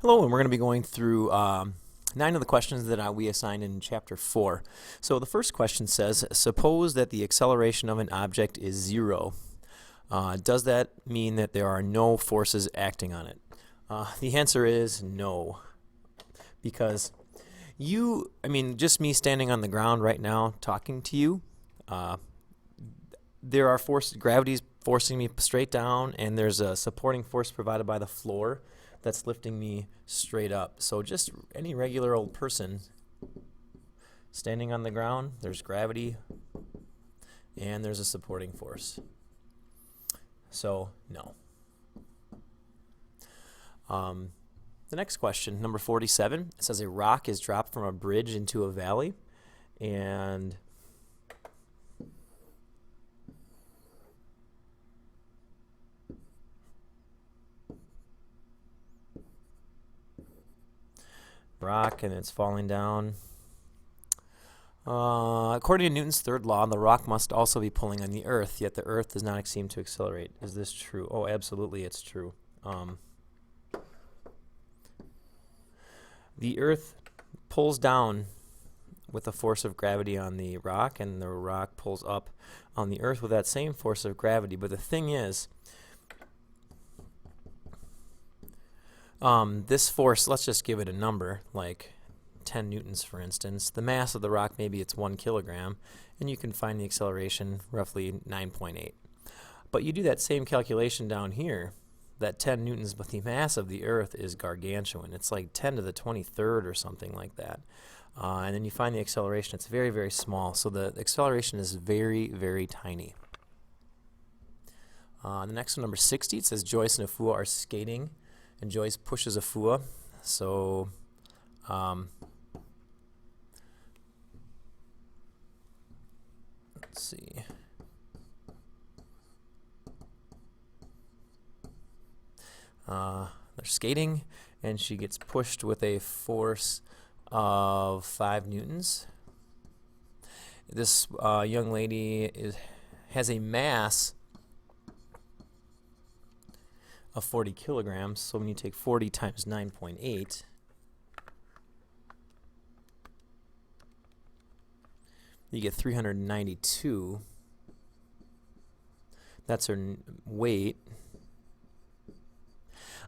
Hello, and we're going to be going through 9 of the questions that we assigned in Chapter 4. So the first question says, suppose that the acceleration of an object is 0. Does that mean that there are no forces acting on it? The answer is no, because just me standing on the ground right now talking to you, there are gravity's forcing me straight down, and there's a supporting force provided by the floor that's lifting me straight up. So just any regular old person standing on the ground, there's gravity and there's a supporting force. So no. The next question, number 47, it says a rock is dropped from a bridge into a valley, and it's falling down. According to Newton's third law, the rock must also be pulling on the earth, yet the earth does not seem to accelerate. Is this true? Oh, absolutely, it's true. The earth pulls down with the force of gravity on the rock, and the rock pulls up on the earth with that same force of gravity. But the thing is, this force, let's just give it a number, like 10 newtons, for instance. The mass of the rock, maybe it's 1 kilogram, and you can find the acceleration roughly 9.8. But you do that same calculation down here, that 10 newtons, but the mass of the earth is gargantuan. It's like 10 to the 23rd or something like that. And then you find the acceleration. It's very, very small. So the acceleration is very, very tiny. The next one, number 60, it says Joyce and Afua are skating, and Joyce pushes Afua. So let's see. They're skating, and she gets pushed with a force of 5 newtons. This young lady has a mass of 40 kilograms, so when you take 40 times 9.8, you get 392. That's her weight.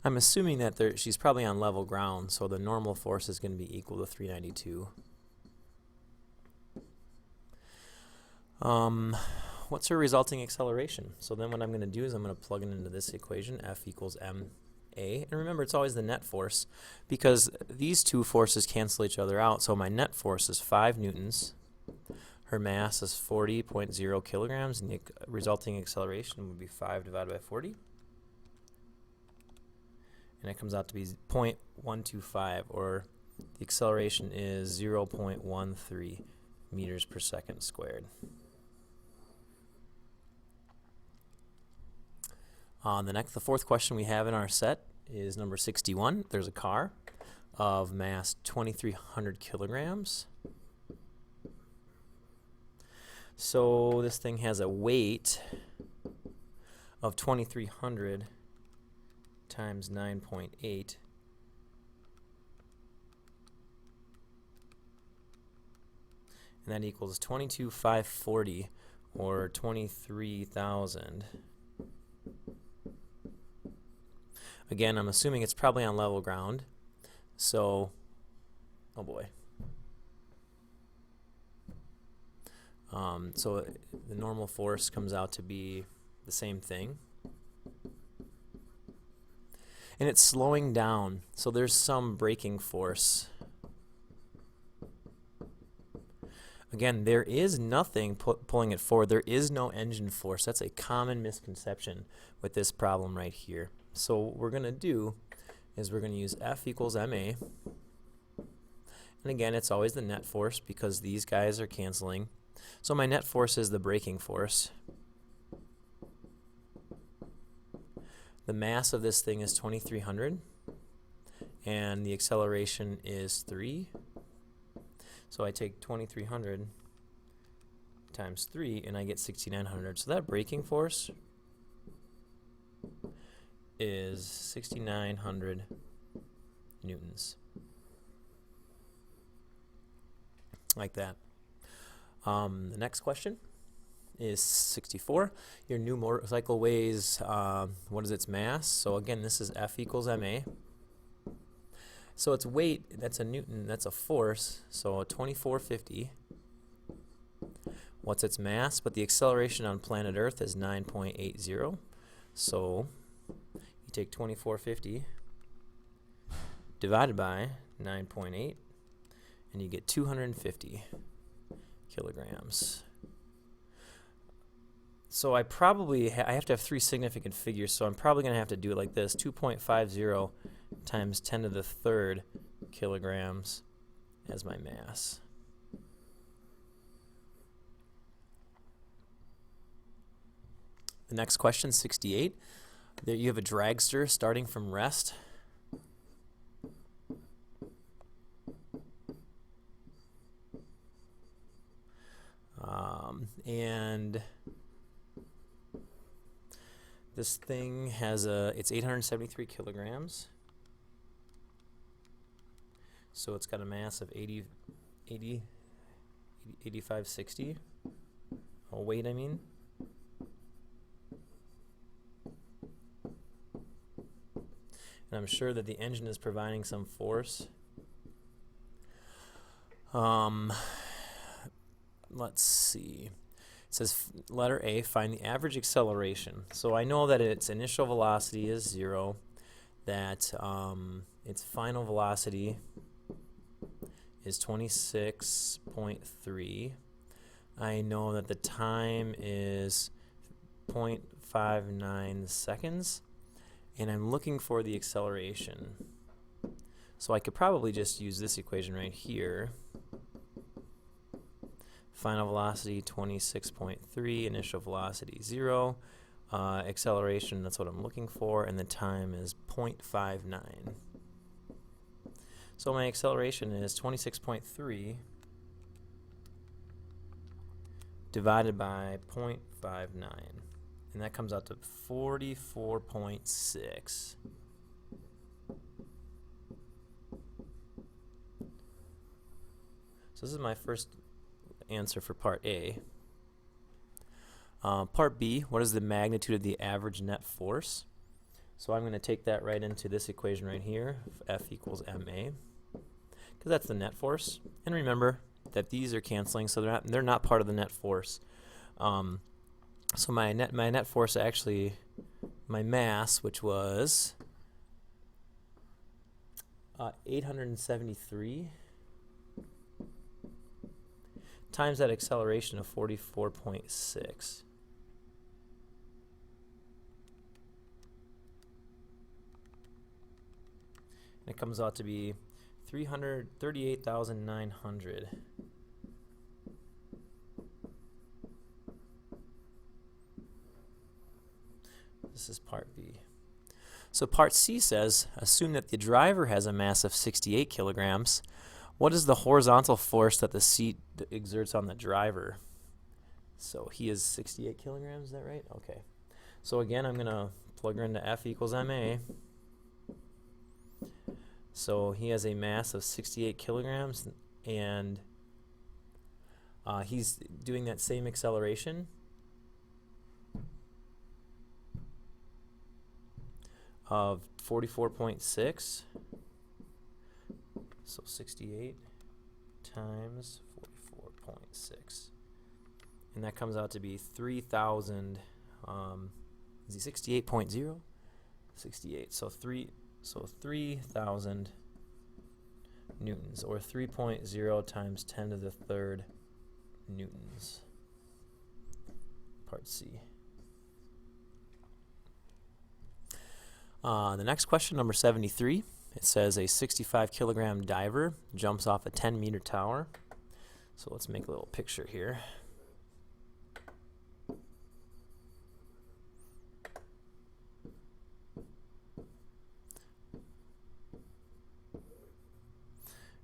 I'm assuming that she's probably on level ground, so the normal force is going to be equal to 392. What's her resulting acceleration? So then what I'm going to do is I'm going to plug it into this equation, F equals ma. And remember, it's always the net force, because these two forces cancel each other out. So my net force is 5 newtons. Her mass is 40.0 kilograms, and the resulting acceleration would be 5 divided by 40. And it comes out to be 0.125, or the acceleration is 0.13 meters per second squared. The fourth question we have in our set is number 61. There's a car of mass 2,300 kilograms. So this thing has a weight of 2,300 times 9.8. And that equals 22,540, or 23,000. Again, I'm assuming it's probably on level ground. So, oh boy. So the normal force comes out to be the same thing. And it's slowing down, so there's some braking force. Again, there is nothing pulling it forward. There is no engine force. That's a common misconception with this problem right here. So what we're going to do is we're going to use F equals ma. And again, it's always the net force because these guys are canceling. So my net force is the braking force. The mass of this thing is 2,300, and the acceleration is 3. So I take 2,300 times 3, and I get 6,900. So that braking force is 6,900 newtons. Like that. The next question is 64. Your new motorcycle weighs, what is its mass? So again, this is F equals ma. So its weight, that's a newton, that's a force, so 2450. What's its mass? But the acceleration on planet Earth is 9.80. So you take 2450 divided by 9.8, and you get 250 kilograms. So I probably I have to have three significant figures, so I'm probably going to have to do it like this: 2.50 times 10 to the third kilograms as my mass. The next question, 68. There you have a dragster starting from rest. And this thing has it's 873 kilograms. So it's got a mass of 8560. Oh, weight, I mean. And I'm sure that the engine is providing some force. Let's see. It says letter A, find the average acceleration. So I know that its initial velocity is 0, that its final velocity is 26.3. I know that the time is 0.59 seconds, and I'm looking for the acceleration. So I could probably just use this equation right here. Final velocity 26.3, initial velocity 0, acceleration, that's what I'm looking for, and the time is 0.59. So my acceleration is 26.3 divided by 0.59, and that comes out to 44.6. So this is my first answer for part A. Part B, what is the magnitude of the average net force? So I'm going to take that right into this equation right here, F equals ma, because that's the net force. And remember that these are canceling, so they're not part of the net force. So my net force, actually, my mass, which was 873, times that acceleration of 44.6. And it comes out to be 338,900. This is part B. So part C says, assume that the driver has a mass of 68 kilograms. What is the horizontal force that the seat exerts on the driver? So he is 68 kilograms, is that right? Okay. So again, I'm going to plug her into F equals ma. So he has a mass of 68 kilograms, and he's doing that same acceleration of 44.6. So 68 times 44.6. And that comes out to be 3,000, is he 68.0? 68. So 3,000 newtons, or 3.0 times 10 to the third newtons. Part C. The next question, number 73. It says a 65 kilogram diver jumps off a 10-meter tower. So let's make a little picture here.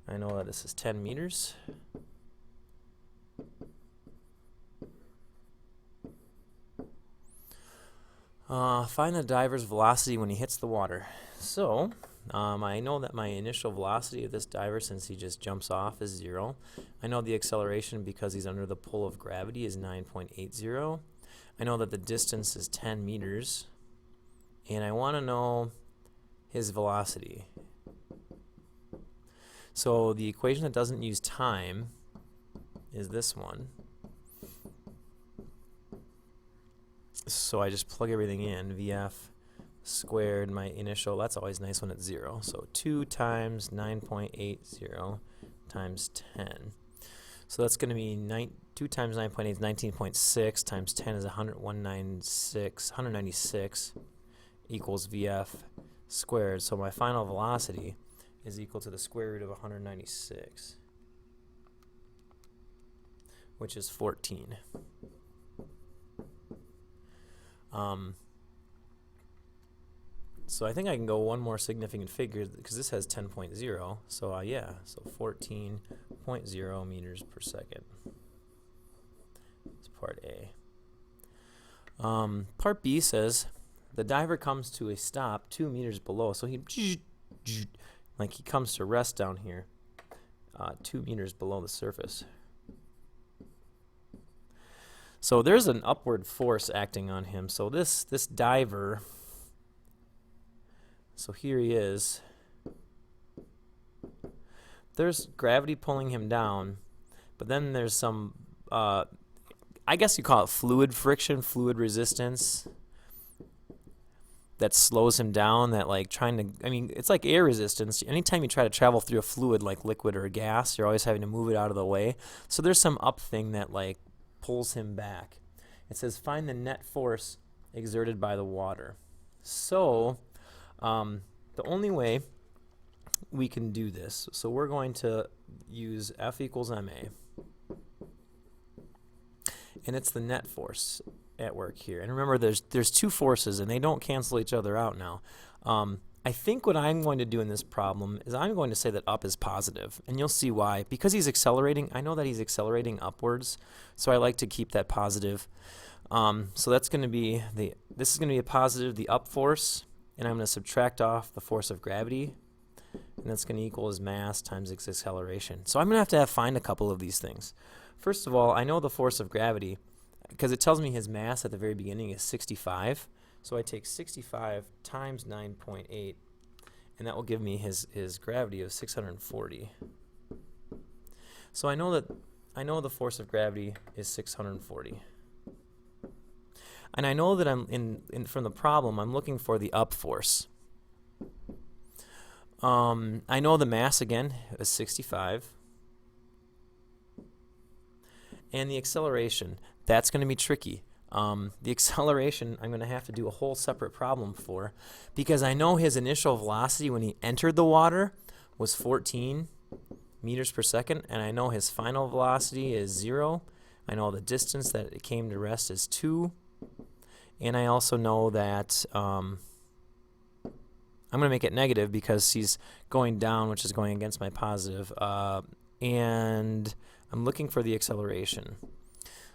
I know that this is 10 meters. Find the diver's velocity when he hits the water. So I know that my initial velocity of this diver, since he just jumps off, is 0. I know the acceleration, because he's under the pull of gravity, is 9.80. I know that the distance is 10 meters. And I want to know his velocity. So the equation that doesn't use time is this one. So I just plug everything in. VF squared, my initial, that's always nice when it's 0. So 2 times 9.80 times 10. So that's going to be 2 times 9.8 is 19.6 times 10 is 196 equals VF squared. So my final velocity is equal to the square root of 196, which is 14. So I think I can go one more significant figure, because this has 10.0. So yeah, so 14.0 meters per second. That's part A. Part B says the diver comes to a stop 2 meters below. So he comes to rest down here, 2 meters below the surface. So there's an upward force acting on him. So this diver, so here he is. There's gravity pulling him down, but then there's some, I guess you call it fluid friction, fluid resistance, that slows him down, that it's like air resistance. Anytime you try to travel through a fluid like liquid or gas, you're always having to move it out of the way. So there's some up thing that pulls him back. It says find the net force exerted by the water. So the only way we can do this, so we're going to use F equals ma, and it's the net force at work here. And remember, there's two forces, and they don't cancel each other out now. I think what I'm going to do in this problem is I'm going to say that up is positive, and you'll see why. Because he's accelerating, I know that he's accelerating upwards, so I like to keep that positive. So that's going to be this is going to be a positive, the up force, and I'm going to subtract off the force of gravity, and that's going to equal his mass times its acceleration. So I'm going to have find a couple of these things. First of all, I know the force of gravity, because it tells me his mass at the very beginning is 65. So I take 65 times 9.8, and that will give me his gravity of 640. So I know the force of gravity is 640. And I know that from the problem, I'm looking for the up force. I know the mass, again, is 65. And the acceleration, that's going to be tricky. The acceleration, I'm going to have to do a whole separate problem for, because I know his initial velocity when he entered the water was 14 meters per second, and I know his final velocity is 0. I know the distance that it came to rest is 2, and I also know that I'm going to make it negative because he's going down, which is going against my positive, and I'm looking for the acceleration.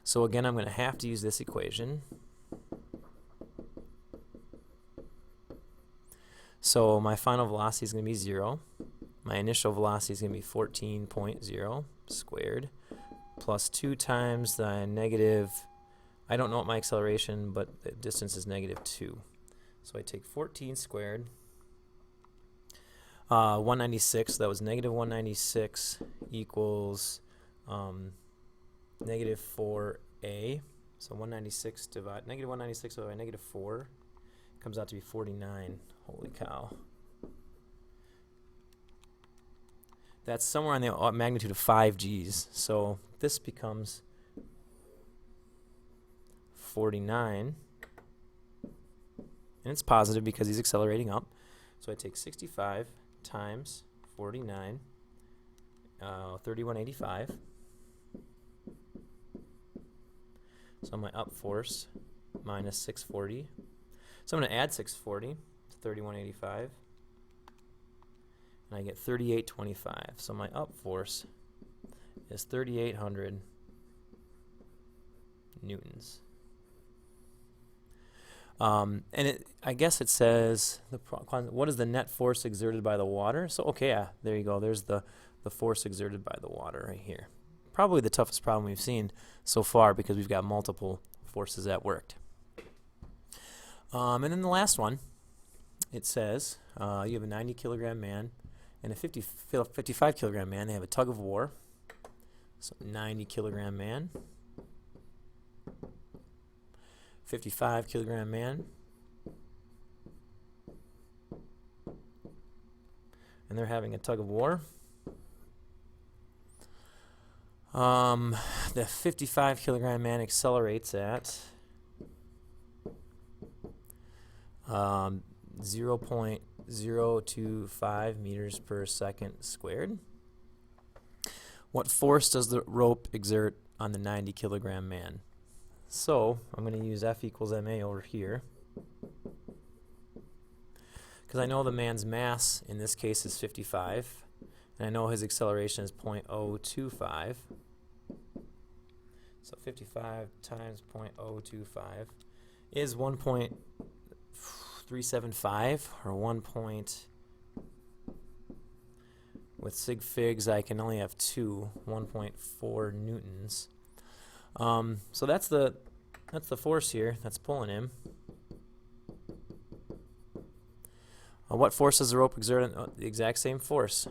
So again, I'm going to have to use this equation. So my final velocity is going to be 0. My initial velocity is going to be 14.0 squared plus 2 times the negative, I don't know what my acceleration, but the distance is negative 2. So I take 14 squared, 196, that was negative 196 equals negative 4a. So 196 divided negative 196 divided by negative 4 comes out to be 49. Holy cow. That's somewhere on the magnitude of 5 G's. So this becomes 49. And it's positive because he's accelerating up. So I take 65 times 49, 3185. So my up force minus 640. So I'm going to add 640 to 3185. And I get 3825. So my up force is 3,800 newtons. I guess it says what is the net force exerted by the water? So okay, yeah, there you go. There's the force exerted by the water right here. Probably the toughest problem we've seen so far because we've got multiple forces at work. And then the last one, it says you have a 90 kilogram man and a 55 kilogram man. They have a tug of war. So 90 kilogram man, 55 kilogram man, and they're having a tug of war. The 55 kilogram man accelerates at 0.025 meters per second squared. What force does the rope exert on the 90 kilogram man? So I'm going to use F equals ma over here because I know the man's mass in this case is 55 and I know his acceleration is 0.025. So 55 times 0.025 is 1.375 or 1. With sig figs I can only have 1.4 newtons. So that's the force here that's pulling him. What force does the rope exert? The exact same force.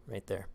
Right there.